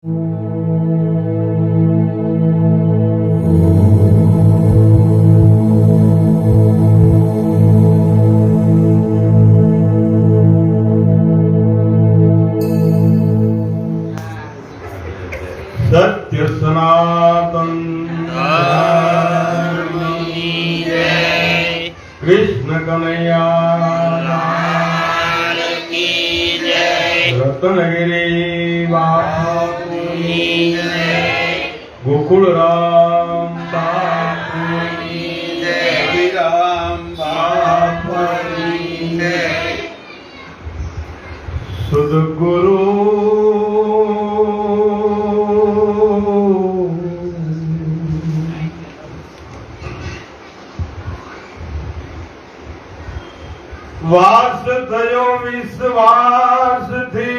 सत्य सनातन कृष्ण कन्हैया रत्नगिरी बापू गोकुल राम सद्गुरु वास थयो विश्वास थी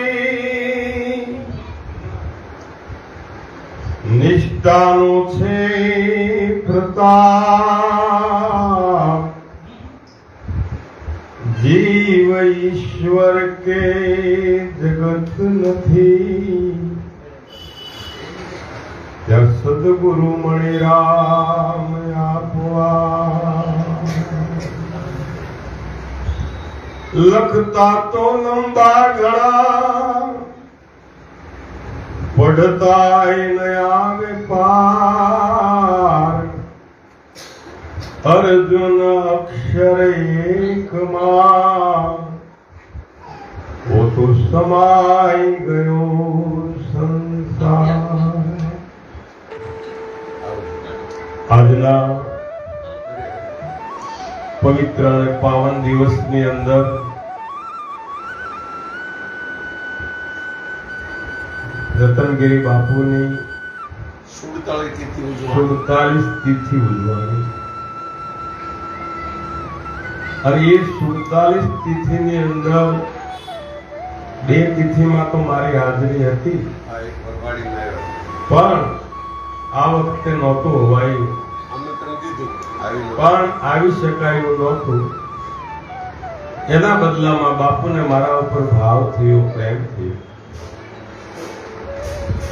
निष्ठानो छे प्रताप जीव ईश्वर के जगत नहीं या सद्गुरु मणि राम आपवा लखता तो लंबा घड़ा पढ़ता नया पार अर्जुन अक्षर एक मां वो तो समाई गयो संसार। આજના પવિત્ર અને પાવન દિવસની અંદર રતનગીરી બાપુની 47 તિથિ ઉજવણી અને એ 47 તિથિની અંદર બે તિથિમાં તો મારી હાજરી હતી પણ આ વખતે નહોતું હોવાયું પણ આવી શકાયું નહોતું। એના બદલામાં બાપુને મારા ઉપર ભાવ થયો, પ્રેમ થયો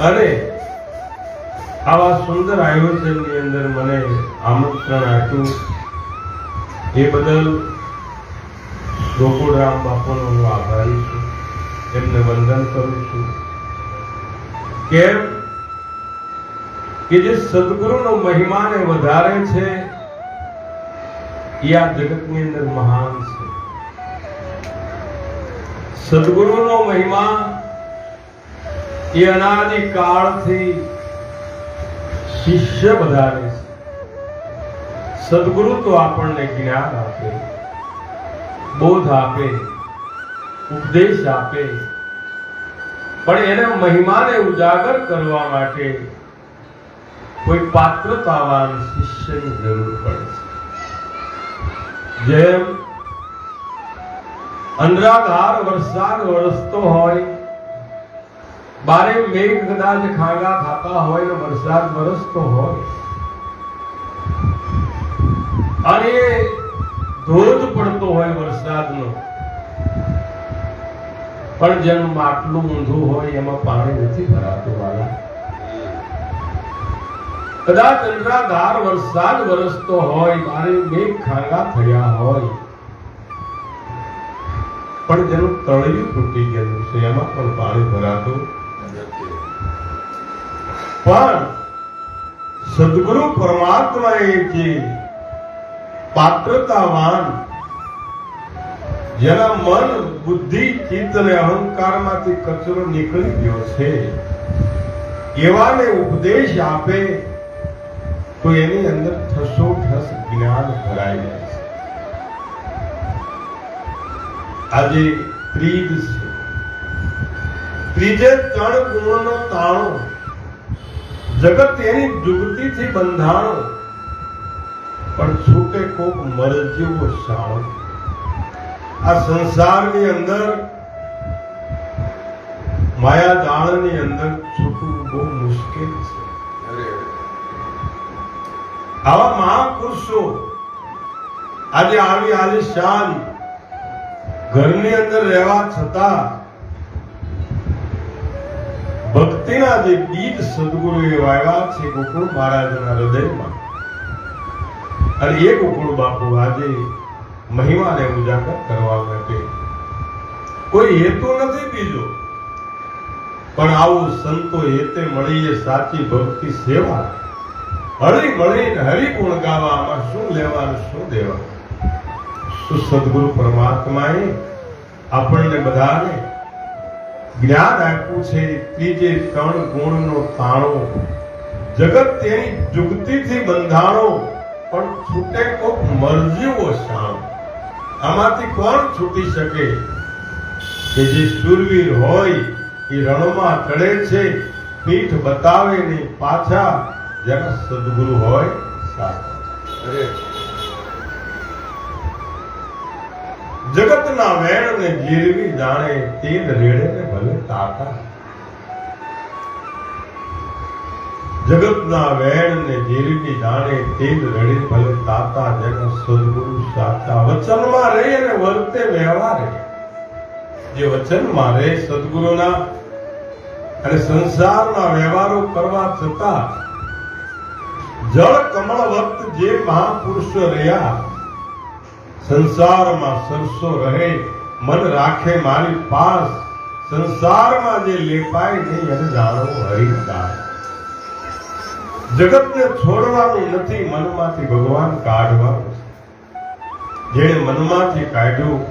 અને આવા સુંદર આયોજનની અંદર મને આમંત્રણ આપ્યું એ બદલ ગોકુળરામ બાપુનો હું આભારી છું, એમને વંદન કરું છું। કેમ કે જે સદગુરુનો મહિમાને વધારે છે એ આ જગતની અંદર મહાન છે। સદગુરુનો મહિમા એ અનાદિ કાળથી શિષ્ય વધારે છે। સદગુરુ તો આપણને જ્ઞાન આપે, બોધ આપે, ઉપદેશ આપે, પણ એના મહિમાને ઉજાગર કરવા માટે કોઈ પાત્રતાવાન શિષ્યની જરૂર પડે છે। જેમ અનરાધાર વરસાદ વરસતો હોય, બારે મેઘ કદાચ ખાંગા ખાતા હોય ને વરસાદ વરસતો હોય અને ધોધ પડતો હોય વરસાદનો, પણ જેનું માટલું ઊંધું હોય એમાં પાણી નથી ભરાતું વાળા। કદાચ અનરાધાર વરસાદ વરસતો હોય, બારે મેઘ ખાંગા થયા હોય, પણ જેનું તળિયું તૂટી ગયેલું છે એમાં પણ પાણી ભરાતું પણ સદગુરુ પરમાત્માએ જે પાત્રતાવાન જેના મન બુદ્ધિ ચિત્ત અને અહંકારમાંથી કચરો નીકળી ગયો છે એવાને ઉપદેશ આપે તો એની અંદર ઠસોઠસ જ્ઞાન ભરાઈ જાય છે। આજે ત્રીજ છે, ત્રીજે ત્રણ ગુણનો તાણો, જગત એની જુગતીથી બંધાણો, પણ છૂટે કોક મરજીવો શાણ। આ સંસારની અંદર માયા જાળની અંદર છૂટવું બહુ મુશ્કેલ છે। આવા મહાપુરુષો આજે આવી આલિશાન ઘરની અંદર રહેવા છતાં ભક્તિ ભક્તિના જે બીજ સદગુરુએ વાવ્યા છે ગોકુળ મહારાજના હૃદયમાં, અને એ ગોકુળ બાપુ આજે મહિમાને ઉજાગર કરવા માટે કોઈ હેતુ નથી બીજો, પણ આવું સંતો હેતે મળીએ સાચી ભક્તિ સેવા, હળી મળીને હરિગુણ ગાવામાં શું લેવાનું શું દેવાનું. તો સદગુરુ પરમાત્માએ આપણને બધાને જ્ઞાન આપ્યું છે. ત્રીજે ત્રણ ગુણનો તાણો, જગત તેની જુગતીથી બંધાણો, પણ છૂટે કોક મરજીવો શાણો. આમાંથી કોણ છૂટી શકે? કે જે શૂરવીર હોય એ રણમાં ચડે છે, પીઠ બતાવે નહીં પાછા, જેના સદગુરુ હોય સાચા. જગતના વેણ ને ગીરવી જાણે, તેલ રેડે ને ભલે તાતા. જગતના વેણ ને ગીરવી જાણે, તેલ રેડે ભલે તાતા, જેના સદગુરુ સાચા. વચનમાં રહી અને વર્તે વ્યવહારે. જે વચનમાં રહે સદગુરુના અને સંસારના વ્યવહારો કરવા છતાં જળ કમળ વખત જે મહાપુરુષો રહ્યા, સંસારમાં સરસો રહે, મન રાખે મારી પાસ, સંસારમાં જે લેપાય નહીં અને જાણવું હરિદાસ. જગતને છોડવાનું નથી, મનમાંથી ભગવાન કાઢવાનું. જેણે મનમાંથી કાઢ્યું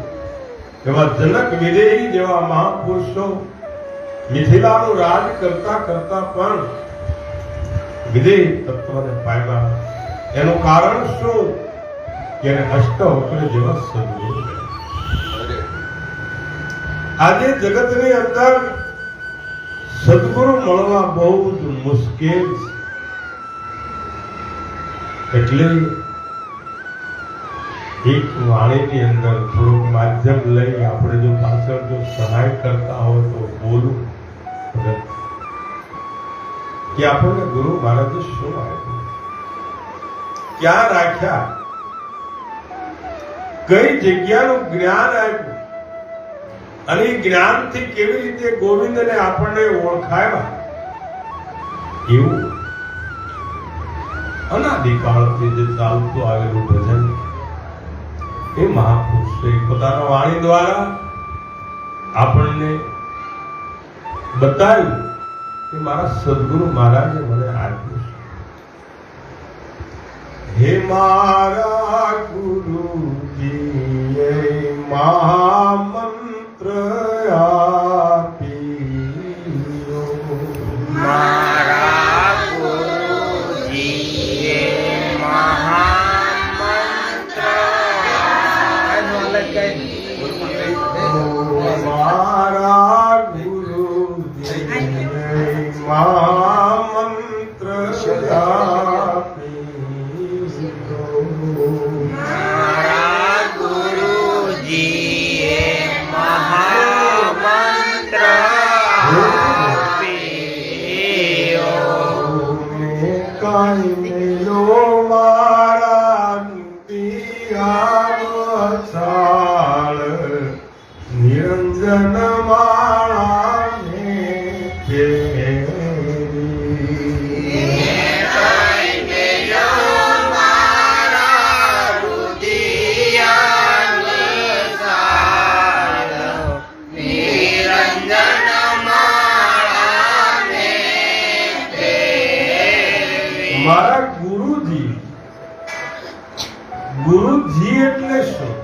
એવા જનક વિદેહી જેવા મહાપુરુષો મિથિલાનું રાજ કરતા કરતા પણ વિદેહી તત્વને પામ્યા. એનું કારણ શું? કે અષ્ટવક્ર જેવા સદગુરુ. આજે જગતની અંદર સદગુરુ મળવા બહુ જ મુશ્કેલ છે. એટલે એક વાણીની અંદર થોડુંક માધ્યમ લઈ આપણે જો પાછળ જો સહાય કરતા હોય તો બોલું કે આપણને ગુરુ મહારાજે શું આપ્યું, ક્યાં રાખ્યા, કઈ જગ્યાનું જ્ઞાન આપ્યું, અને એ જ્ઞાનથી કેવી રીતે ગોવિંદને આપણને ઓળખાવ્યા. એવું અનાદિકાળથી જે ચાલતું આવેલું ભજન એ મહાપુરુષે પોતાના વાણી દ્વારા આપણને બતાવ્યું કે મારા સદગુરુ મહારાજે મને આપ્યું છે. હે મારા ગુરુજીએ મહામંત્ર આપ્યો, મારા ગુરુજીએ મહામંત્ર મારા ગુરુજીએ મહામંત્ર મારા ગુરુજીએ મહામંત્ર કાઈ મેલો મારા પિયા સાળ નિરંજન માળાને મારા ગુરુજી. ગુરુજી એટલે શું?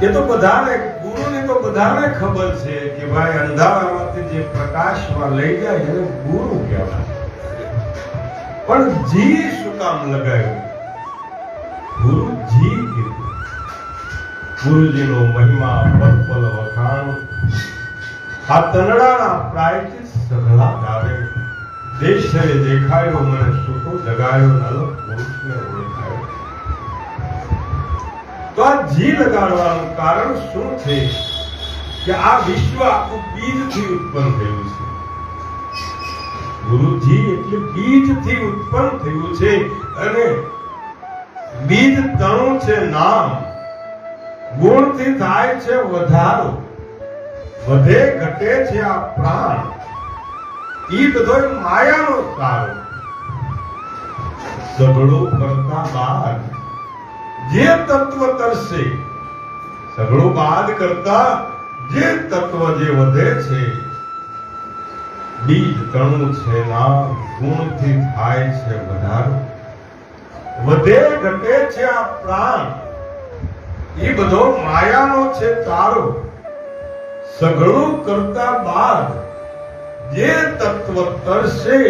એ તો બધાને, ગુરુની તો બધાને ખબર છે કે ભાઈ અંધારામાંથી જે પ્રકાશમાં લઈ જાય એને ગુરુ કહેવાય. પણ જી શું કામ લગાવ્યું? ગુરુજી કીધું. ગુરુજીનો મહિમા પલ વખાણ. આ તનડાના પ્રાયચિત સઘળા ગાવે. દેશે દેખાયો મને સુખો જગાયો, નલો પુરુષને ઓળખાયો. તો આ જી લગાડવાનું કારણ શું છે? કે આ વિશ્વ આખું બીજથી ઉત્પન્ન થયું છે. ગુરુજી એટલે બીજથી ઉત્પન્ન થયું છે, અને બીજ તણું છે નામ. ગુણથી થાય છે વધારો, વધે ઘટે છે આ પ્રાણ. ઈ બધો માયાનો સારો. સઘળું કરતા બાદ જે તત્વ તરસે, સઘળું બાદ કરતા જે તત્વ જે વધે છે, બીજ તણું છે ના ગુણથી થાય છે વધારો. વધે ઘટે છે આ પ્રાણ, એ બધો માયાનો છે તારો. સઘળું કરતા બાદ જે તત્વ તરસે,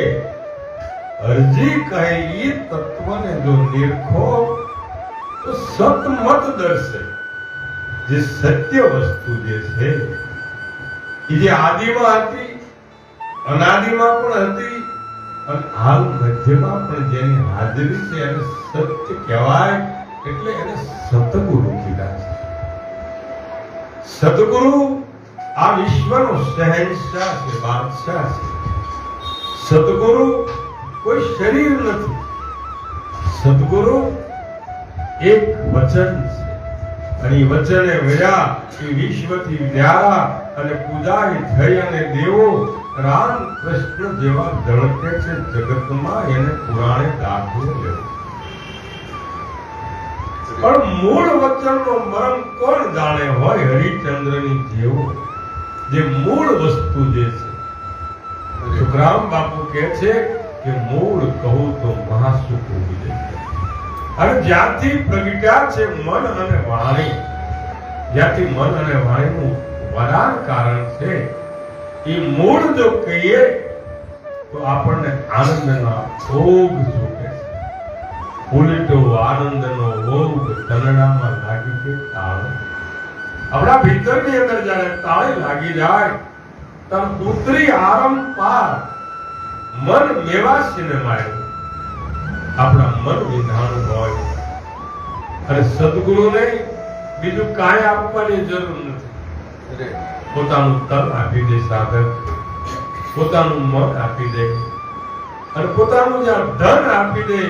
અરજી કહે ઈ તત્વને જો નિરખો તો સતમત દર્શે. જે સત્ય વસ્તુ જે છે એ જે આદિમાં હતી, અનાદિમાં પણ હતી અને હાલ મધ્યમાં પણ જેની હાજરી છે એને સત્ય કહેવાય. એટલે એને સતગુરુ કીધા છે. સતગુરુ આ વિશ્વનો શહેનશાહ છે, બાદશાહ છે. સતગુરુ કોઈ શરીર નથી. સદગુરુ એક વચન છે અને એ વચને વળ્યા એ વિશ્વથી વ્યારા અને પૂજાઈ થઈ અને દેવો રામ કૃષ્ણ જેવા ધડકે છે જગતમાં, એને પુરાણે દાખલો લેવો. પણ મૂળ વચનનો મરમ કોણ જાણે હોય? હરિચંદ્રની જેવો જે મૂળ વસ્તુ જે છે. સુખરામ બાપુ કહે છે કે મૂળ કહું તો મહાસુખ ઉભી જાય. અને જ્યાંથી પ્રગટ્યા છે મન અને વાણી, જ્યાંથી મન અને વાણીનું વરાન કારણ છે, એ મૂળ જો કહીએ તો આપણને આનંદના ભોગ સુખે છે. ઉલટો આનંદનો ભોગ તનડામાં લાગી કે તાળ. આપણા ભીતરની અંદર જ્યારે તાળી લાગી જાય ત્યારે પુત્રી આરંભ પાર મન મેવાસીને માર્યું. આપણા મન વિધાન હોય અને સદગુરુને બીજું કાંઈ આપવાની જરૂર નથી. પોતાનું તન આપી દે સાધક, પોતાનું મન આપી દે અને પોતાનું જ્યાં ધન આપી દે.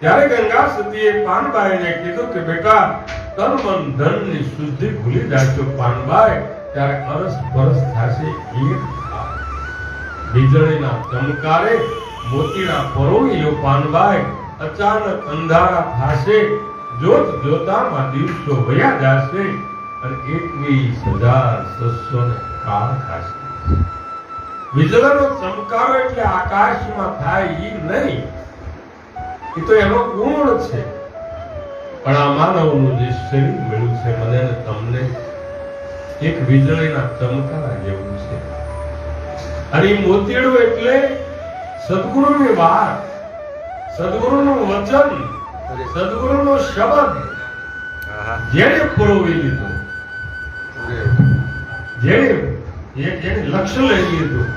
ત્યારે ગંગા સતીએ પાનબાઈને કીધું કે બેટા તન મન ધન ની શુદ્ધિ ભૂલી જાશો પાનબાઈ, ત્યારે અરસ પરસ થશે એક. વીજળીના ચમકારે મોતીના પરોળીઓ પાનબાઈ, અચાનક અંધારા થાશે. જોત જોતામાં દિવસો વયા જશે અને 21,600 કાળ ખાશે. વીજળીનો ચમકારો એટલે આકાશમાં થાય ઈ નહીં, એ તો એનો ગુણ છે. પણ આ માનવનું જે શરીર મળ્યું છે મને અને તમને, એક વીજળીના ચમકારા જેવું છે. અને એ મોતીડું એટલે સદગુરુની વાત, સદગુરુનું વચન, સદગુરુનો શબ્દ જેને પરોવી લીધો, જેને લક્ષ્ય લઈ લીધું,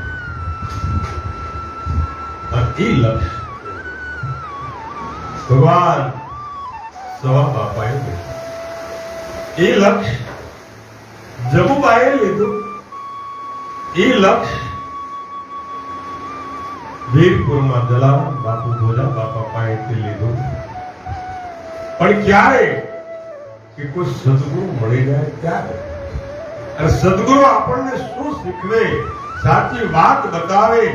અને એ લક્ષ્ય ભગવાન સવા બાપાએ લીધું. એ લક્ષ્ય જબુબાએ લીધું. એ લક્ષ્ય વીરપુરમાં જલારામ બાપુ ભોજા બાપા પાસેથી લીધું. પણ ક્યારે? કે કોઈ સદગુરુ મળી જાય ત્યારે. અને સદગુરુ આપણને શું શીખવે, સાચી વાત બતાવે.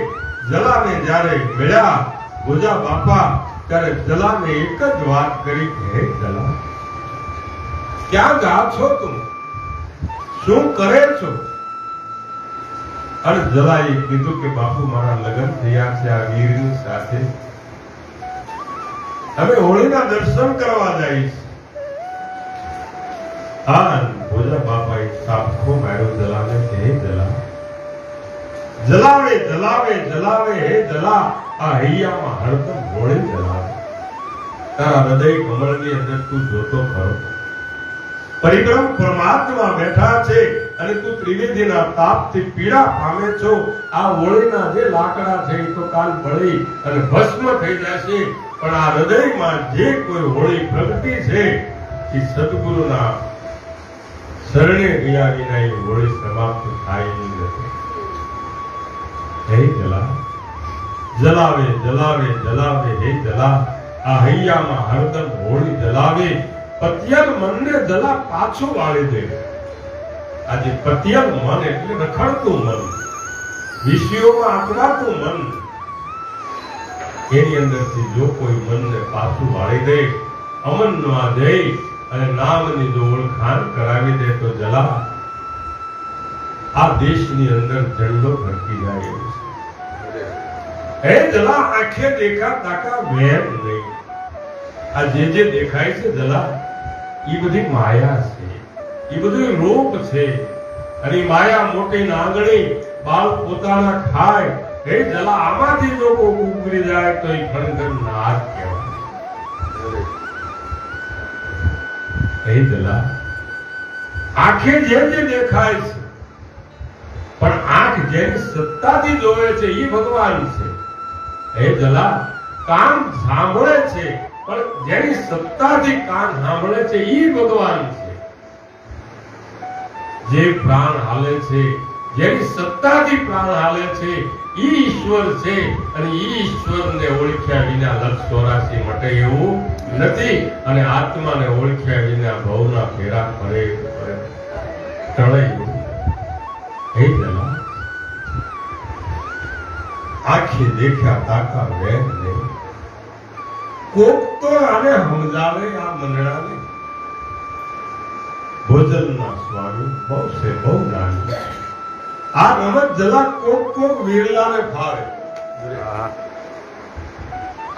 જલાને જ્યારે મળ્યા ભોજા બાપા, ત્યારે જલાને એક જ વાત કરી કે હે જલા, ક્યાં જા છો તું? શું કરે છો? અને જલાએ કીધું કે બાપુ મારા લગ્ન થયા છે આ વીરની સાથે, અમે હોળીના દર્શન કરવા જઈશ. હા, ભોજા બાપાએ સાપખો માર્યો જલાને કે હે જલા, જલાવે જલાવે જલાવે હે જલા, આ હૈયામાં હળદમ હોળી જલાવે. તારા હૃદય કમળની અંદર તું જોતો ખરો, પરિબ્રહ્મ પરમાત્મા બેઠા છે અને તું ત્રિવેદીના તાપથી પીડા પામે છો. આ હોળીના જે લાકડા છે એ તો કાલ બળી અને ભસ્મ થઈ જશે, પણ આ હૃદયમાં જે કોઈ હોળી પ્રગટી છે એ સદગુરુના શરણે ગયા વિના એ હોળી સમાપ્ત થાય નથી. હે જલા, જલાવે જલાવે જલાવે હે જલા, આ હૈયામાં હરદમ હોળી જલાવે. પતિયલ મનને જલા પાછું વાળી દે. આજે પતિયલ મન એટલે રખડતું મન, વિષયોમાં આકડાતું મન, એની અંદરથી જો કોઈ મનને પાછું વાળી દે, અમનમાં જઈ અને નામની જો ઓળખાણ કરાવી દે તો જલા આ દેશની અંદર ઝંડો ભટકી જાય એવું છે. હે જલા આંખે દેખા તાકા વેર નહીં. આ જે દેખાય છે જલા, એ બધી માયા છે, એ બધું રૂપ છે. અને ઈ માયા મોટી નાંગણી બાળ પોતાના ખાય. હે જલા આમાંથી જો કોઈ ઉગરી જાય તો એ ખણગર નાગ કહેવાય. હે જલા આંખે જે દેખાય છે, પણ આંખ જેની સત્તાથી જોવે છે એ ભગવાન છે. હે જલા કાન સાંભળે છે, પણ જેની સત્તાથી કાન સાંભળે છે એ ભગવાન છે. જે પ્રાણ હાલે છે, જેની સત્તાથી પ્રાણ હાલે છે એ ઈશ્વર છે. અને ઈ ઈશ્વરને ઓળખ્યા વિના લક્ષ 84 મટે એવું નથી. અને આત્માને ઓળખ્યા વિના ભવના ફેરા ફરે ટળે એવું. હે જલા આંખે દેખ્યા તાકા વેર નહીં. કોક તો આને સમજાવે આ મંડળાને. ભોજનના સ્વામી બહુ છે, બહુ નાની. આ રમત જલા કોક વીરલાને ફાવે.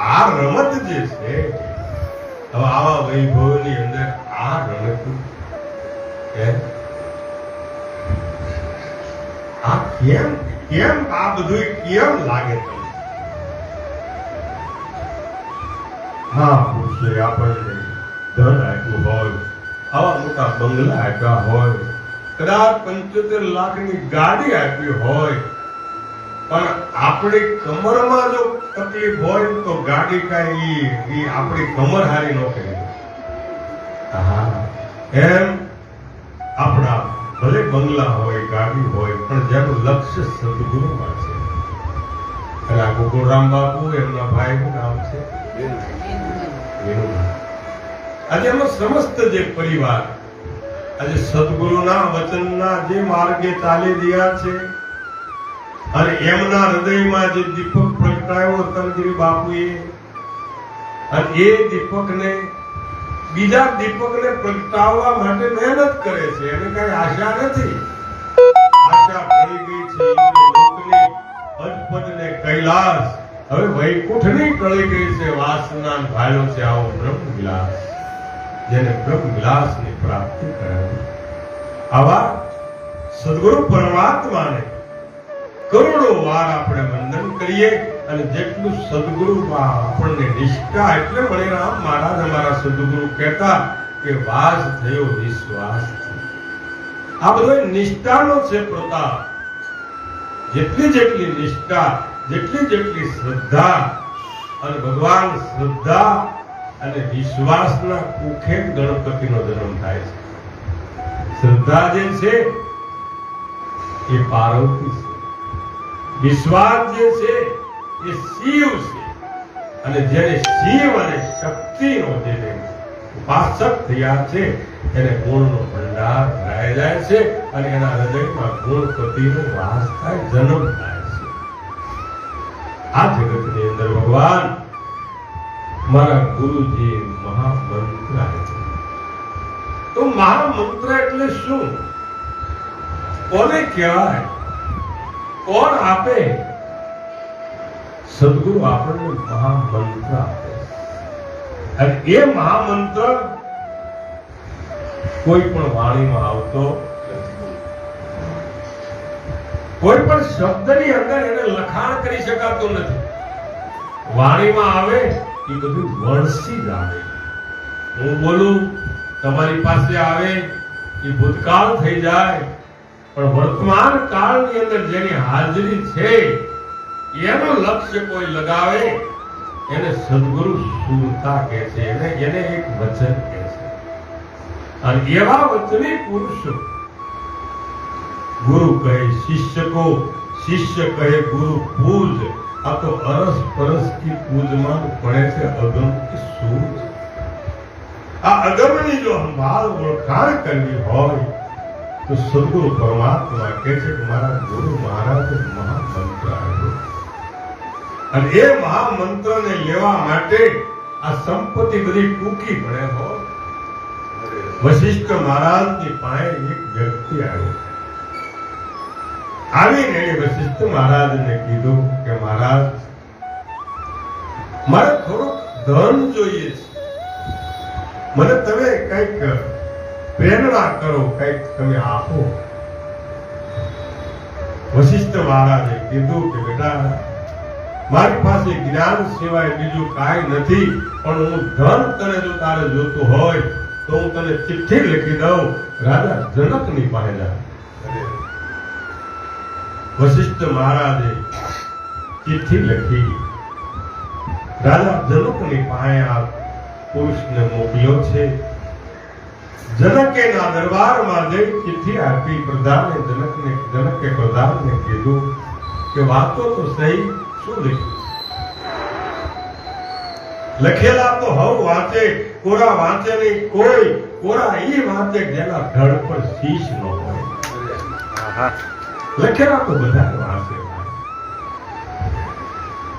આ રમત જે છે, હવે આવા વૈભવની અંદર આ રમત આ કેમ આ બધું કેમ લાગે તમને? હા પૂછે આપણને ધન આપ્યું હોય, આવા મોટા બંગલા આપ્યા હોય, કદાચ 75 લાખની ગાડી આપી હોય, પણ આપણી કમરમાં જો તકલીફ હોય તો ગાડી કાંઈ આપણી કમર હારી ન કરી. હા એમ આપણા ભલે બંગલા હોય, ગાડી હોય, પણ જેનું લક્ષ્ય સદગુરુમાં છે. અને આ ગોકુળરામ બાપુ એમના ભાઈનું નામ છે આજે એમનો સમસ્ત જે પરિવાર આજે સદગુરુના વચનના જે માર્ગે ચાલી રહ્યા છે, અને એમના હૃદયમાં જે દીપક પ્રગટાયો તનગીરી બાપુએ, અને એ દીપકને બીજા દીપકને પ્રગટાવવા માટે મહેનત કરે છે. એને કઈ આશા નથી. આશા પડી ગઈ છે લોકની અજપદ ને કૈલાસ. હવે વૈકુંઠની ટળી ગઈ છે વાસના ભાળ્યો છે આવો બ્રહ્મ વિલાસ, જેને બ્રહ્મ વિલાસની પ્રાપ્તિ કરાવી. આવા સદગુરુ પરમાત્માને કરોડો વાર આપણે વંદન કરીએ. અને જેટલું સદગુરુમાં આપણને નિષ્ઠા, એટલે મણિરામ મહારાજ અમારા સદગુરુ કહેતા કે વાસ થયો વિશ્વાસ. આ બધો નિષ્ઠાનો છે પ્રતાપ. જેટલી નિષ્ઠા, જેટલી શ્રદ્ધા, અને ભગવાન શ્રદ્ધા અને વિશ્વાસના કુખે ગણપતિનો જન્મ થાય છે. શ્રદ્ધા જે છે એ પાર્વતી છે, વિશ્વાસ જે છે એ શિવ છે. અને જેને શિવ અને શક્તિનો જેને ઉપાસક થયા છે એને ગુણનો ભંડાર ભરાઈ જાય છે. અને એના હૃદયમાં ગુણપતિનો વાસ થાય, જન્મ થાય છે. આ જગતની અંદર ભગવાન મારા ગુરુજી મહામંત્ર આપ્યો. તો મહામંત્ર એટલે શું? કોને કહેવાય? કોણ આપે? સદગુરુ આપણને મહામંત્ર આપે. અને એ મહામંત્ર કોઈ પણ વાણીમાં આવતો નથી. કોઈ પણ શબ્દની અંદર એને લખાણ કરી શકાતું નથી. વાણીમાં આવે એ બધું વણસી જ આવે. હું બોલું, તમારી પાસે આવે એ ભૂતકાળ થઈ જાય, પણ વર્તમાન કાળની અંદર જેની હાજરી છે એનો લક્ષ્ય કોઈ લગાવે એને સદગુરુ સુરતા કહે છે. એને એક વચન કહે છે. અને એવા વચની પુરુષો ગુરુ કહે શિષ્ય કો, શિષ્ય કહે ગુરુ પૂજ. આ તો અરસ પરસ की પૂજમાં પડે છે અગમ की સૂજ. આ અગમની જો સંભાળ ઓળખાણ કરવી હોય તો સદગુરુ પરમાત્મા કહે છે કે મારા ગુરુ મહારાજે મહામંત્ર આપ્યો અને એ મહામંત્રને લેવા માટે આ સંપત્તિ બધી ટૂંકી પડે હો. વશિષ્ઠ મહારાજની પાસે એક વ્યક્તિ આવ્યો. આવીને એણે વશિષ્ઠ મહારાજને કીધું કે મહારાજ, મારે થોડું ધન જોઈએ છે, મને તમે કંઈક પ્રેરણા કરો, કંઈક તમે આપો. વશિષ્ઠ મહારાજે કીધું કે બેટા, મારી પાસે જ્ઞાન સિવાય બીજું કાંઈ નથી, પણ હું ધન તને જો તારે જોતું હોય તો હું તને ચિઠ્ઠી લખી દઉં, રાજા જનકની પાસે જા. વશિષ્ઠ મહારાજે ચિઠ્ઠી લખી રાજા જનકની પાસે આ પુરુષને મોકલ્યો છે. જનકેના દરબારમાં જઈ ચિઠ્ઠી આપી પ્રધાને. જનકે પ્રધાનને કીધું કે વાતો તો સહી, શું લખ્યું? લખેલા તો હવ વાંચે, કોરા વાંચે નહીં કોઈ. કોરા ઈ વાંચે જેના ધડ પર શીશ ન હોય. લખેલા તો બધા વાંચે,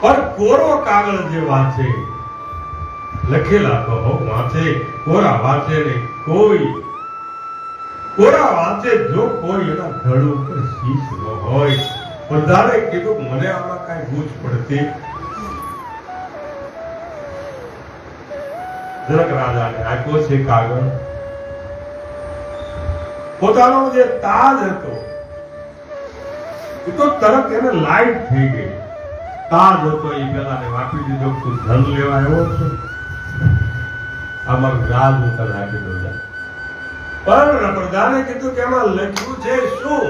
પણ કોરો કાગળ જે વાંચે, લખેલા તો હવ વાંચે, કોરા વાંચે નહીં કોઈ. કોરા વાંચે જો કોઈ એના ધડ ઉપર શીશ ન હોય. પ્રધાને કીધું મને આમાં કઈ ગૂંચ પડતી. જનક રાજાને આપ્યો છે કાગળ. પોતાનો જે તાજ હતો એ તો તરત એને લાઈટ થઈ ગઈ. તાજ હતો એ પેલાને વાપી દીધો. તું ધન લેવા આવ્યો છો, આમાં રાજ હું તને આપી દઉં. પણ પ્રધાને કીધું કે એમાં લખ્યું છે શું?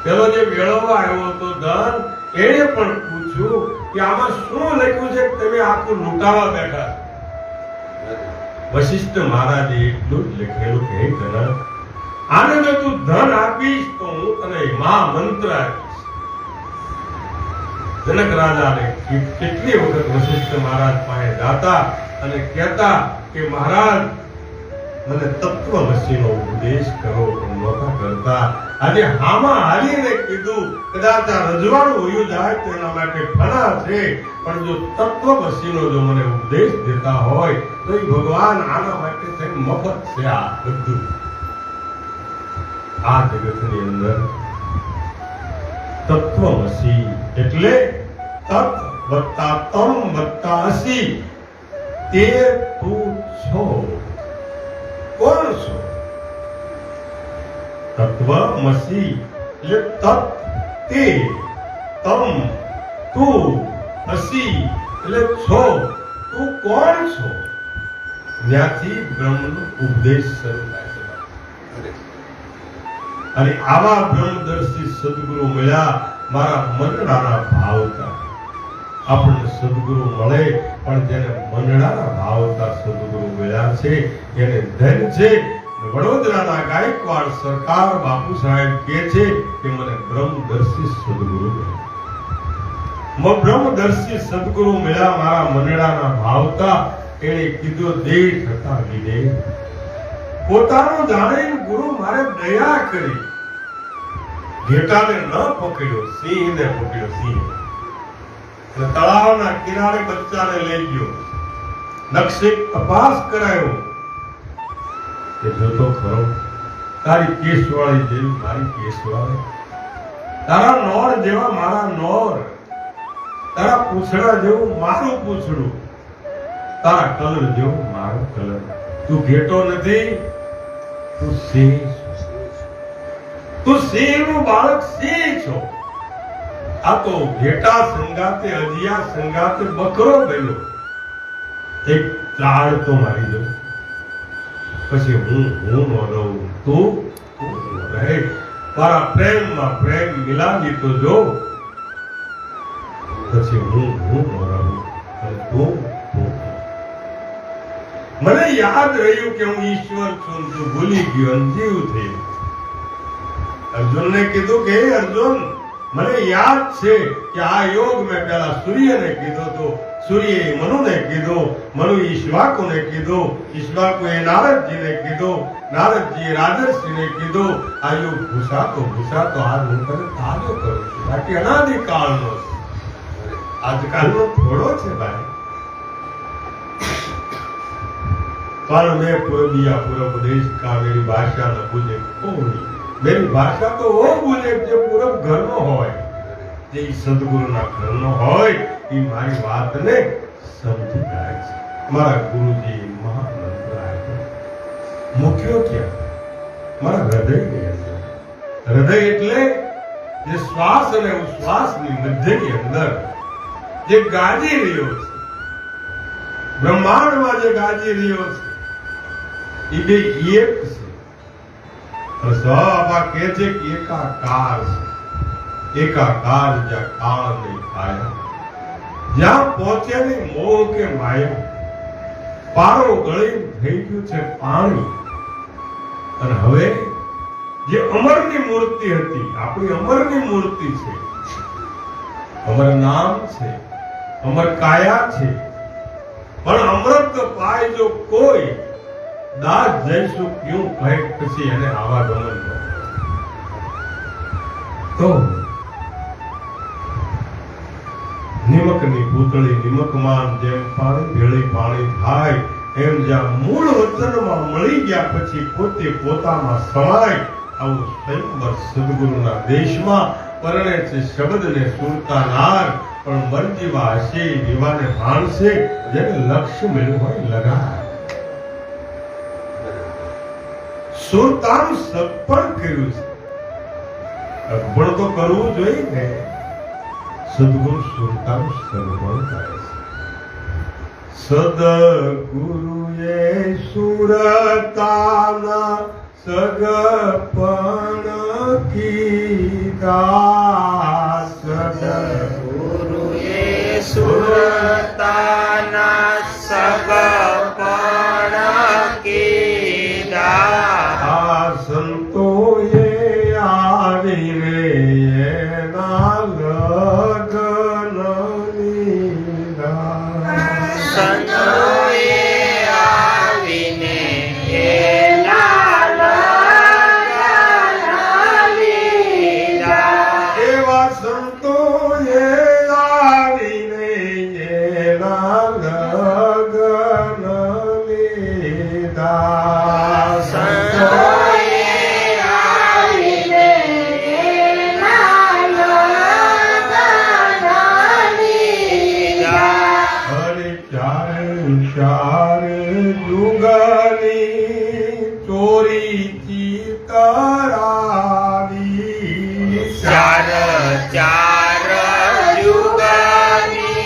પેલો જે મેળવવા આવ્યો હતો ધન, એને પણ પૂછ્યું કે આમાં શું લખ્યું છે, તમે આખું લૂંટાવા બેઠા. વશિષ્ઠ મહારાજે એટલું જ લખેલું કે હે જનક, આને જો તું ધન આપીશ તો હું તને મહામંત્ર આપીશ. જનક રાજાને કેટલી વખત વશિષ્ઠ મહારાજ પાસે જાતા અને કહેતા કે મહારાજ મને તત્વમસીનો ઉપદેશ કરો, પણ નહોતા કરતા. આજે હામાં હાલીને કીધું કદાચ આ રજવાડું હોયું જાય તો એના માટે ફળા છે, પણ જો તત્વમસીનો જો મને ઉપદેશ દેતા હોય તો એ ભગવાન આના માટે થઈને મફત છે. આ બધું આ જગતની અંદર તત્વમસી એટલે તત્ વત્તા તમ વત્તા અસી, તે તું છો. કોણ છો? તત્વમસી એટલે તત્ તે, તમ તું, અસી એટલે છો. તું કોણ છો? ત્યાંથી બ્રહ્મનો ઉપદેશ શરૂ થાય છે. અને આવા બ્રહ્મદર્શી સદગુરુ મળ્યા મારા મનડાના ભાવતા. આપણને સદગુરુ મળે, પણ જેને મનડાના ભાવતા સદગુરુ મળ્યા છે એને ધન છે. વડોદરાના ગાયકવાડ સરકાર બાપુ સાહેબ કહે છે કે મને બ્રહ્મદર્શી સદગુરુ મળ્યા. બ્રહ્મદર્શી સદગુરુ મળ્યા મારા મનડાના ભાવતા. એને કીધું દેહ થતા વિદે, પોતાનો જાણીને ગુરુ મારે દયા કરી. ઘેટાને ન પકડ્યો, સિંહને પકડ્યો. સિંહ તળાવના કિનારે બચ્ચાને લઈ ગયો, નકશે તપાસ કરાયો કે જોતો ખરો, તારી કેસવાળી જેવી મારી કેસવાળી, તારા નોર જેવા મારા નોર, તારા પૂંછડા જેવું મારું પૂંછડું, તારા કલર જેવું મારો કલર. તું ઘેટો નથી, તું સિંહ છો. તું સિંહનું બાળક સિંહ છો. આ તો ઘેટા સંગાતે, અજિયા સંગાતે બકરો ગયો. એક ચાળ તો મારી દઉં, પછી હું ન રહું, તું રહે. મારા પ્રેમમાં પ્રેમ મિલાવી તો જો, પછી હું ન રહું અને તું. મને યાદ રહ્યું કે હું ઈશ્વર છું, તું ભૂલી ગયો અને જીવ થયો. અર્જુનને કીધું કે અર્જુન, મને યાદ છે કે આ યોગ મેં પહેલા સૂર્યને કીધો તો સૂર્યએ મનુને કીધો, મનુ ઈશ્વાકુને કીધો, ઈશ્વાકુએ નારદજીને કીધો, નારદજીએ રાજર્ષિને કીધો. આ યોગ ભૂસાતો આજ હું તને તાજો કરું છું. બાકી અનાદિકાળનો છે, આજકાલનો થોડો છે ભાઈ. पर मैं पूर्विया पूरब देश का मेरी भाषा न भूले कोई. मेरी भाषा तो वो भूले जो पूरब ઘરનો હોય, જે સદગુરુના ઘરનો હોય, એ મારી વાતને સમજી જાય છે. મારા ગુરુજી મહામંત્ર આપ્યો, મૂક્યો ક્યાં? મારા હૃદયની અંદર. હૃદય એટલે જે શ્વાસ અને ઉશ્વાસની મધ્યની અંદર જે ગાજી રહ્યો છે, બ્રહ્માંડમાં જે ગાજી રહ્યો છે, એ બે એક છે. સવા કહે છે કે એકાકાર છે. એકાકાર જ્યાં કાળ નહીં ખાયા, જ્યાં પહોંચે નહીં મોહ કે માયા, પારો ગળી થઈ ગયું છે પાણી. અને હવે જે અમરની મૂર્તિ હતી, આપણી અમરની મૂર્તિ છે, અમર નામ છે, અમર કાયા છે, પણ અમૃત પાય જો કોઈ દાસ જઈશું ક્યું કહે પછી એને આવા ગમન તો નિમકની પૂતળી નિમકમાન જેમ પાણી ભેળી પાણી થાય એમ જ્યાં મૂળ વચનમાં મળી ગયા પછી પોતે પોતામાં સમાય આવું સ્વયંવર સદગુરુના દેશમાં પરણે છે શબ્દને સુરતા નાર. પણ મરજીવા હશે દીવાને ભાણશે, જેને લક્ષ્ય મળ્યું હોય લગાય. સુરતાનું સગપણ કર્યું છે, સગપણ તો કરવું જોઈએ ને. સદગુરુ સુરતાનું સગપણ કરે છે. સદગુરુએ સુરતાના સગપણ કીધા. સદગુરુએ સુરતાના સગપણ કીધા. સંતોએ આવીને એના લગ્ન લીધા. સંતોએ આવીને એના લગ્ન લીધા. એવા સંતોએ આવીને એના લગ્ન લીધા. સંતોએ આવીને એના લગ્ન લીધા. હરે ચાર જુગની ચોરી ચિતરાવી. ચાર જુગની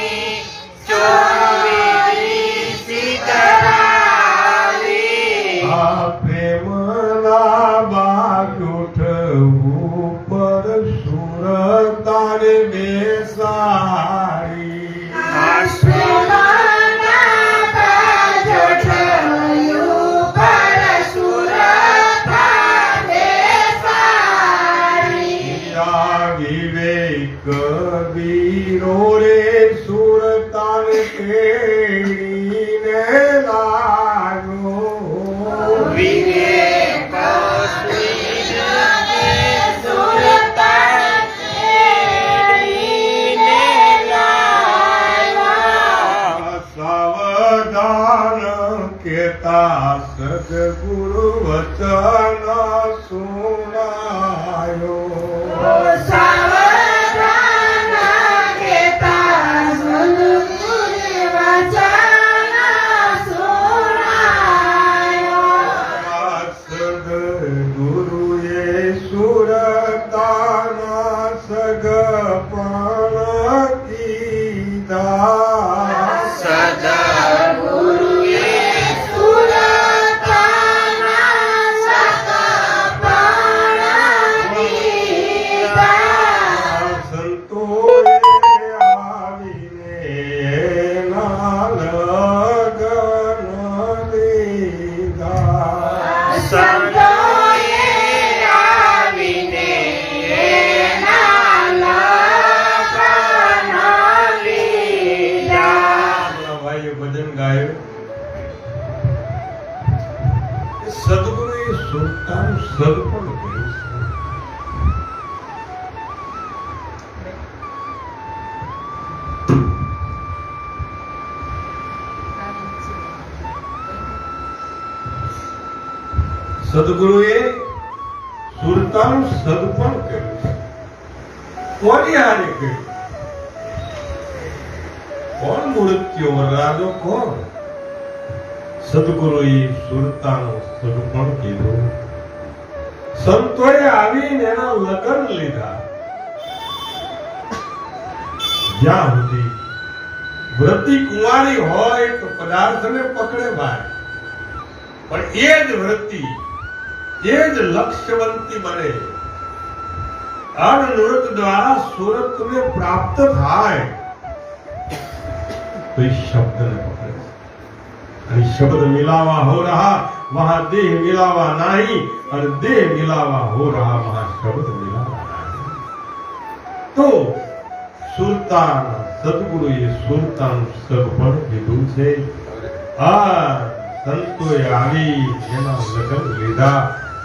ચોરી સીતરાવી. આ પ્રેમના બાગુઠ ઉપર સુરતાને બેસાડી. વિવેક વીરો રે સુરતાને કેળીને લાગ્યો. વિવેક સાવધાન કેતા સદગુરુ વચન સુનાયો. સદગુરુએ સુરતાના સગપણ કીધા. સદગુરુએ સુરતાના સદપણ કર્યું છે. સદગુરુએ સુરતાનું સદપણ કર્યું છે. કોની હારે કર્યું? કોણ મૃત્યુ વરરાજો કોણ? સદગુરુએ સુરતાનું સદપણ કીધું. સંતોએ આવીને એના લગ્ન લીધા. જ્યાં સુધી વ્રતી કુંવારી હોય તો પદાર્થને પકડે ભાઈ, પણ એ જ વ્રતી, એ જ લક્ષ્યવંતી બને. અનૃત દ્વારા સુરતને પ્રાપ્ત થાય तो इस शब्द ने पकड़े. और शब्द मिलावा हो रहा वहां देह मिलावा नहीं, और देह मिलावा हो रहा वहां शब्द मिलावा नहीं. तो સુરતા સદગુરુએ સુરતાનું સદપણ કીધું છે. આ સંતોએ આવી એના લગ્ન લીધા.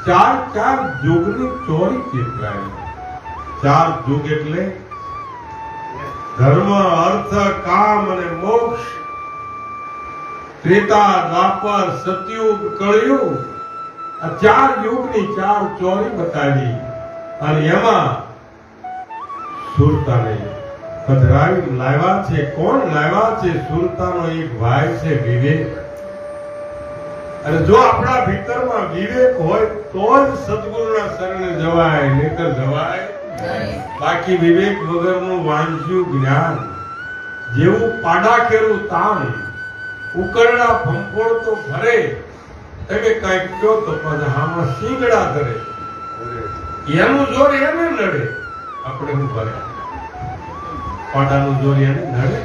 ચાર યુગની ચોરી ચિતરાઈ. 4 યુગ એટલે ધર્મ, અર્થ, કામ અને મોક્ષ. ત્રેતા, દ્વાપર, સતયુગ, કળયુગ. આ 4 યુગની 4 ચોરી બતાવી. અને એમાં સુરતાને પધરાવી લાવ્યા છે. કોણ લાવ્યા છે? સુરતાનો એક ભાઈ છે વિવેક. અને જો આપણા ભીતરમાં વિવેક હોય તો જ સદગુરુના શરણે જવાય, નહીતર જવાય. બાકી વિવેક વગરનું વાંચ્યું જ્ઞાન જેવું પાડાખેરું તાન, ઉકરડા ફંફોડ તો ભરે. તમે કઈક કહો તો પછી આમાં શીંગડા કરે. એનું જોર એને નડે, આપણે શું કરે? પાડાનું જોર એને નડે,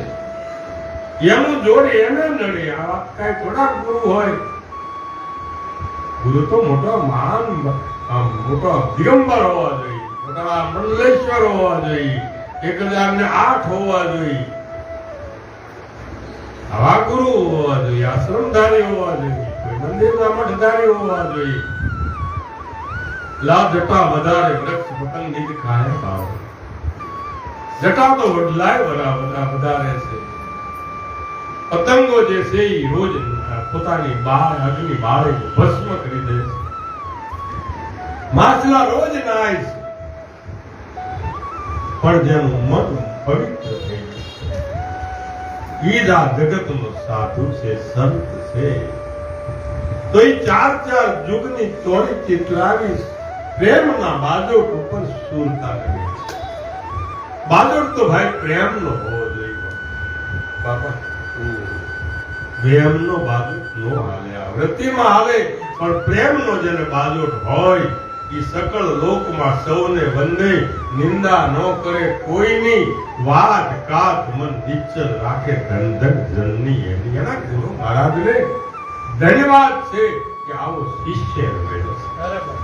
એનું જોર એને નડે. આ વાત કઈ થોડાક ગુરુ હોય. ગુરુ તો મોટો મહાન, મોટો દિગંબર હોવા જોઈએ, મોટા મંડલેશ્વર હોવા જોઈએ, 1008 હોવા જોઈએ. આવા ગુરુ હોવા જોઈએ, આશ્રમધારી હોવા જોઈએ, કોઈ મંદિરના મઠધારી હોવા જોઈએ. લા જટા વધારે વૃક્ષ પતંગ ખાય ભાવ. જટા તો વડલાય વધારે છે. પતંગો જે છે એ રોજ પોતાની બાળ અગ્નિ બાળે ભસ્મ કરી દે છે. માછલા રોજ નાય છે, પણ જેનું મન પવિત્ર થઈ ગયું ઈ જ આ જગતનો સાધુ છે, સંત છે. તો એ 4 યુગની ચોરી ચિતરાવી પ્રેમના બાજોટ ઉપર સુરતા કરી છે. બાજોટ તો ભાઈ પ્રેમનો હોવો જોઈએ બાપા. પ્રેમનો બાજોટ નો હાલે. આ વૃત્તિમાં હાલે, પણ પ્રેમનો જેને બાજોટ હોય એ સકળ લોકમાં સૌને વંદે, નિંદા ન કરે કોઈની, વાત કાત મન નિશ્ચલ રાખે, ધન ધન જનની એની. એના ગુરુ મહારાજને ધન્યવાદ છે કે આવો શિષ્ય મળ્યો છે.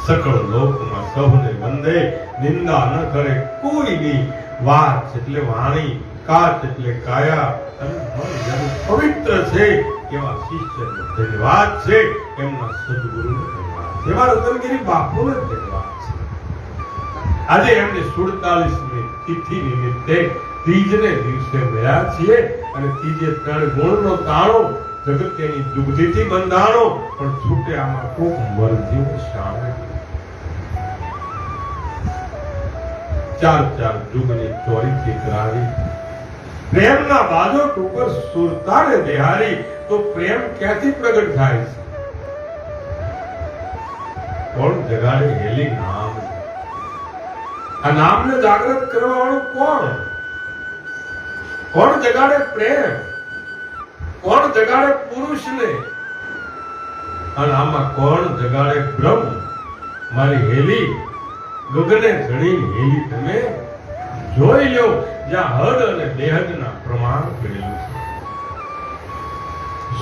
સકળ લોકમાં સૌને વંદે, નિંદા ન કરે કોઈની, વાત એટલે વાણી, કાચ એટલે કાયા, અને મન જેનું પવિત્ર છે એવા શિષ્યનો ધન્યવાદ છે. એમના સદગુરુનો ધન્યવાદ છે. એવા રતનગીરી બાપુનો ધન્યવાદ છે. આજે એમને 47મી તિથિ નિમિત્તે ત્રીજને દિવસે મળ્યા છીએ. અને ત્રીજે 3 ગુણનો તાણો જગતની દુગ્ધીથી બંધાણો, પણ છૂટે આમાં કોક મરજીઓ શામેલ. 4 યુગની ચોરીથી કરાવી પ્રેમના બાજોટ ઉપર સુરતાને બિહારી. તો પ્રેમ ક્યાંથી પ્રગટ થાય છે? કોણ જગાડે? હેલી નામ. આ નામને જાગૃત કરવા વાળું કોણ? કોણ જગાડે પ્રેમ? કોણ જગાડે પુરુષને? અને આમાં કોણ જગાડે બ્રહ્મ? મારી હેલી ગગને ચડીને હેલી તમે જોઈ લો, જ્યાં હદ અને બેહદના પ્રમાણ કરેલું છે.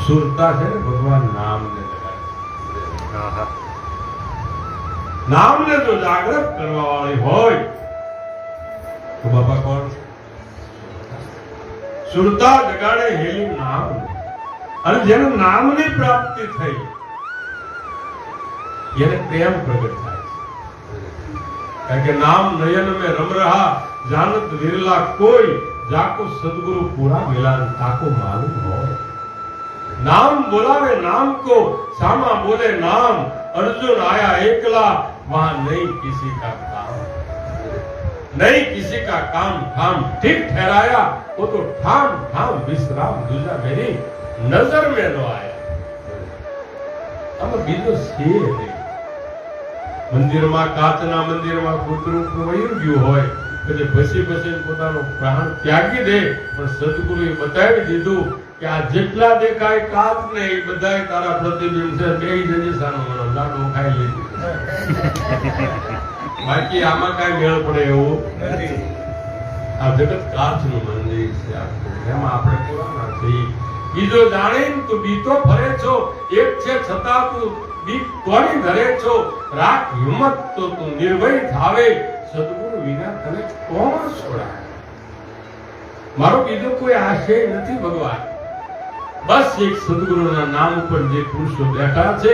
સુરતા છે ને ભગવાન નામને જગાડે. નામને જો જાગૃત કરવા વાળી હોય તો બાપા કોણ? સુરતા જગાડે હેલી નામ. અને જેનું નામની પ્રાપ્તિ થઈ એને પ્રેમ પ્રગટ થાય છે। કારણ કે નામ નયન में रम रहा जानत विरला कोई जाको सदगुरु पूरा मिलान ताको मालूम हो। नाम बुलावे नाम को सामा बोले नाम अर्जुन आया एकला वहां नहीं किसी का काम नहीं किसी का काम ठाम ठीक ठहराया वो तो ठाम ठाम विश्राम दूजा मेरी नजर में न आया। આમાં બીજો છે નહીં। મંદિરમાં કાચના મંદિરમાં કૂતરું વયું ગયું હોય એટલે ભસી ભસીને પોતાનો પ્રાણ ત્યાગી દે પણ સદગુરુએ બતાવી દીધું કે આ જેટલા દેખાય કાચ ને એ બધાય તારા પ્રતિબિંબ છે બેહી જજે સાનો મનો લાડો ખાઈ લીધું બાકી આમાં કાંઈ મેળ પડે એવું નથી। આ જગત કાચનું મંદિર છે આખું એમાં આપણે પુરાણા છીએ। બીજો જાણીને તું બીતો ફરે છો એક છે છતાં તું બીક કોની ધરે છો રાખ હિંમત તો તું નિર્ભય થાવે સદગુરુ વિના તને કોણ છોડાય। મારો બીજો કોઈ આશય નથી ભગવાન બસ એક સદગુરુના નામ ઉપર જે પુરુષો બેઠા છે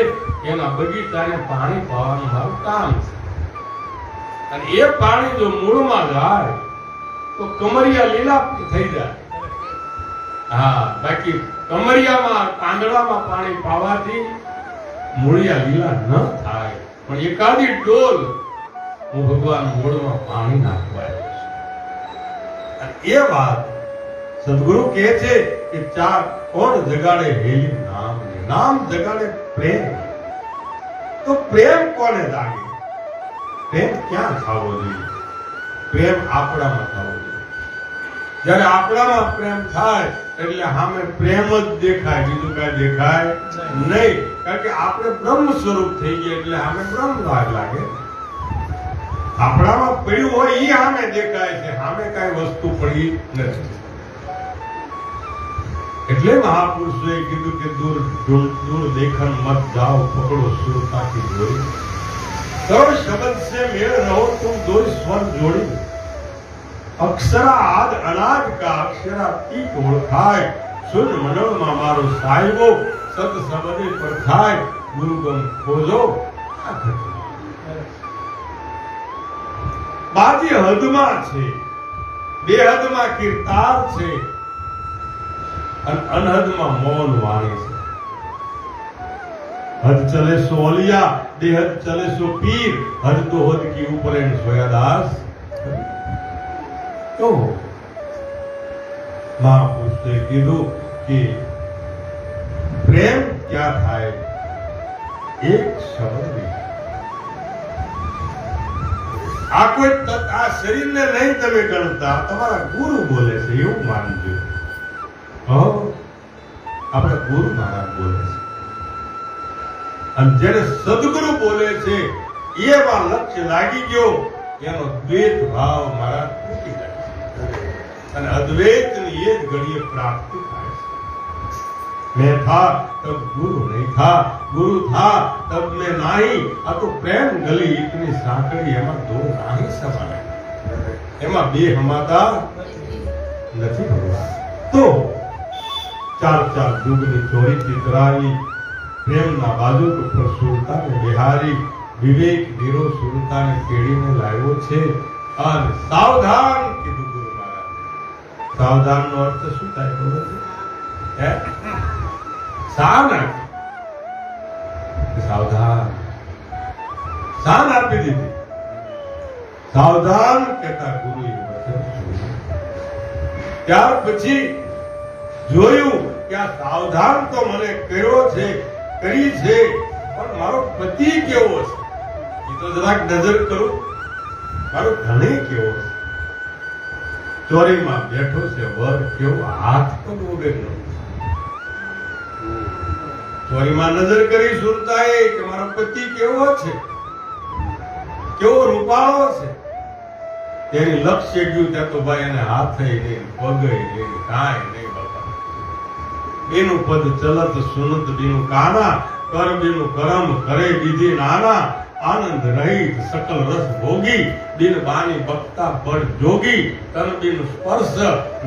એના બગીચાને પાણી પાવાનું મારું કામ છે અને એ પાણી જો મૂળમાં જાય તો કમરિયા લીલા થઈ જાય। હા બાકી કમરિયામાં પાંદડામાં પાણી પાવાથી મૂળિયા લીલા ન થાય પણ એકાદી ડોલ હું ભગવાન મૂળમાં પાણી નાખવા આવ્યો છું। એ વાત સદગુરુ કહે છે કે ચાર કોણ જગાડે હેલી નામ નામ જગાડે પ્રેમ તો પ્રેમ કોને જાગે પ્રેમ ક્યાં થવો જોઈએ પ્રેમ આપણામાં થવો જોઈએ। જ્યારે આપણામાં પ્રેમ થાય એટલે સામે પ્રેમ જ દેખાય બીજું કાંઈ દેખાય નહીં કારણ કે આપણે બ્રહ્મ સ્વરૂપ થઈ ગયા એટલે સામે બ્રહ્મ લાગે। આપણામાં પડ્યું હોય એ સામે દેખાય છે સામે કાંઈ વસ્તુ પડી નથી। એટલે મહાપુરુષોએ કીધું કે દૂર દૂર દેખન મત જાઓ પકડો સુરતા की डोरी करो शब्द से मेल रहो तुम दो स्वर जोड़ी अक्षरा आद अनाज का अक्षरा तीक ओळखाय सुन मनोरमा मारो साहिबो सत सबदे परखाय गुरुगम खोજો બાજી હદમાં છે બેહદમાં કીર્તાર છે અને અનહદમાં મૌન વાણી છે। हद चले सो औलिया बेहद चले सो पीर हद तो हद की ऊपर एंड सोया दास तो महापुरुष ने कीधु कि प्रेम क्या थाय एक शब्द में आ कोई आ शरीर ने नहीं तमे गणता तुम्हारा गुरु बोले से એવું માનજો આપણે ગુરુ મહારાજ બોલે છે અને જ્યારે સદગુરુ બોલે છે એવા લક્ષ્ય લાગી ગયો એનો દ્વૈત ભાવ મારા તૂટી જાય છે અને અદ્વૈતની એ જ ઘડીએ પ્રાપ્તિ થાય છે। मैं था तब गुरु नहीं था गुरु था तब मैं नहीं आ तो प्रेम गली इतनी साकड़ी एमा दो नहीं समाये एमा बे हमाता નથી ભગવાન। તો ચાર ચાર યુગની ચોરી ચિતરાવી પ્રેમના બાજુ ઉપર સુરતાને બિહારી વિવેક વીરો સુરતાને કેળીને લાવ્યો છે અને સાવધાન કીધું ગુરુ મહારાજ। સાવધાનનો અર્થ શું થાય ખબર છે સાન સાવધાન સાન આપી દીધી સાવધાન કહેતા ગુરુએ ત્યાર પછી જોયું કે આ સાવધાન તો મને કર્યો છે કરી છે પણ મારો પતિ કેવો છે એ તો જરાક નજર કરું મારો ધણી કેવો છે ચોરીમાં બેઠો છે વર કેવો હાથ પણ વગરનો ચોરીમાં નજર કરી સુરતાએ કે મારો પતિ કેવો છે કેવો રૂપાળો છે તેની લક્ષ્ય ગયું ત્યાં તો ભાઈ એને હાથે નહીં પગે નહીં કાંઈ નહીં બાપા બેનું પદ ચલત સુનત બીનું કાના કર બીનું કરમ કરે બીજી નાના આનંદ રહિત સકલ રસ ભોગી બિન બાની બક્તા પર જોગી તન બીનું સ્પર્શ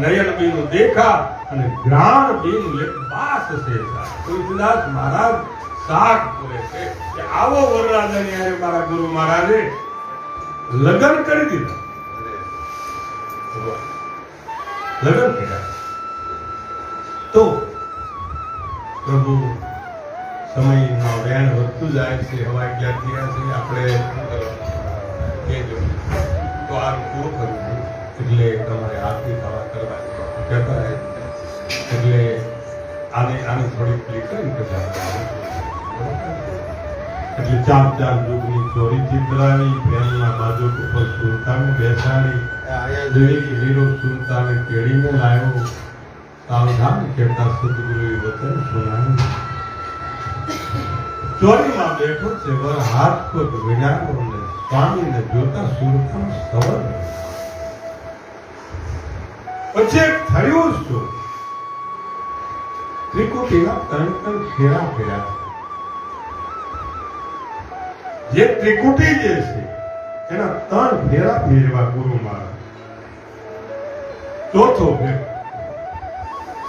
નયન બીનું દેખા અને જ્ઞાન બીનું લેખ બાસ છે તુલસીદાસ મહારાજ શાક પૂરે છે કે આવો વરરાજાની હારે મારા ગુરુ મહારાજે લગ્ન કરી દીધા. લગ્ન કર્યા તો પ્રભુ સમયમાં વેણ વધતું જાય છે. હવા 11 થયા છે. આપણે કહેજો તો આ પૂરું કરવું એટલે તમારે આરતી થવા કરવાની કહેતા રહે. એટલે આને થોડી ક્લિક કરી એટલે 4 દૂધની ચોરી ચિતરાવી પ્રેમના બાજુ ઉપર સુરતાને બેસાડી જોઈ હીરો સુરતાને કેળીને લાવ્યો. સાવધાન કહેતા સદગુરુએ વચન સુનાવ્યું. ચોરીમાં બેઠો છે વર હાથ પગ વિનારો ને સ્વામીને જોતા સુરતમ સવર. પછી થયું શું? ત્રિકુટીના 3 ફેરા ફેર્યા. જે ત્રિકુટી જે છે એના 3 ફેરા ફેરવા ગુરુ મહારાજ. ચોથો ફેર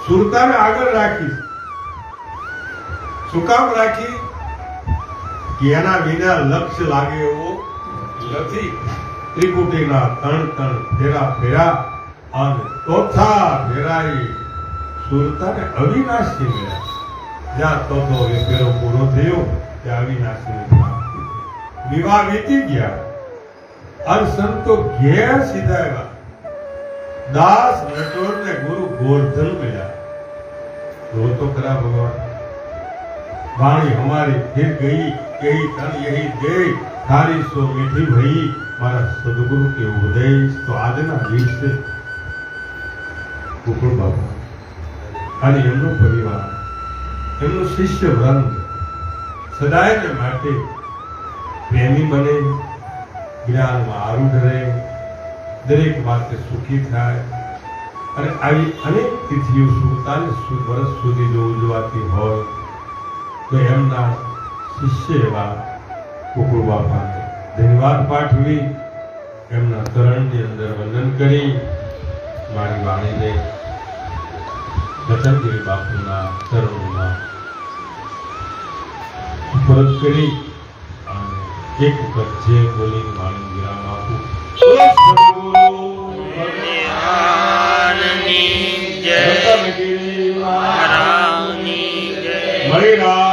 સુરતાને આગળ રાખી. શું કામ રાખી? કે એના વિના લક્ષ્ય લાગે એવો નથી. ત્રિકુટીના 3 ફેરા ફેરા અને ચોથા ફેરાઈ સુરતાને અવિનાશી મળ્યા. જ્યાં ચોથો એ ફેરો પૂરો થયો ત્યાં અવિનાશી વિવાહ વીતી ગયા અને સંતો ઘેર સીધા આવ્યા. દાસ નટોર ને ગુરુ ગોરધન મળ્યા. જો તો ખરા ભગવાન વાણી हमारी फिर गई यही तन यही दे थारी सो मीठी भई मारा सदगुरु के उपदेश. तो આજના દિવસે ગોકુળ બાબા અને એમનો પરિવાર એમનો શિષ્ય વૃંદ સદાયને માટે પ્રેમી બને, જ્ઞાનમાં આરૂઢ રહે, દરેક વાતે સુખી થાય. અને આવી અનેક તિથિઓ 47 વર્ષ સુધી જો ઉજવાતી હોય તો એમના શિષ્ય એવા ગોકુળ બાપાને ધન્યવાદ પાઠવી એમના ચરણની અંદર વંદન કરી મારી વાણીને રતનગીરી બાપુના ચરણોમાં સુપરત કરી અને એક વખત જે બોલીને વાણી વિરામ આપું. ભગવાનની જય, રતનગીરી મહારાજની જય. મહિલા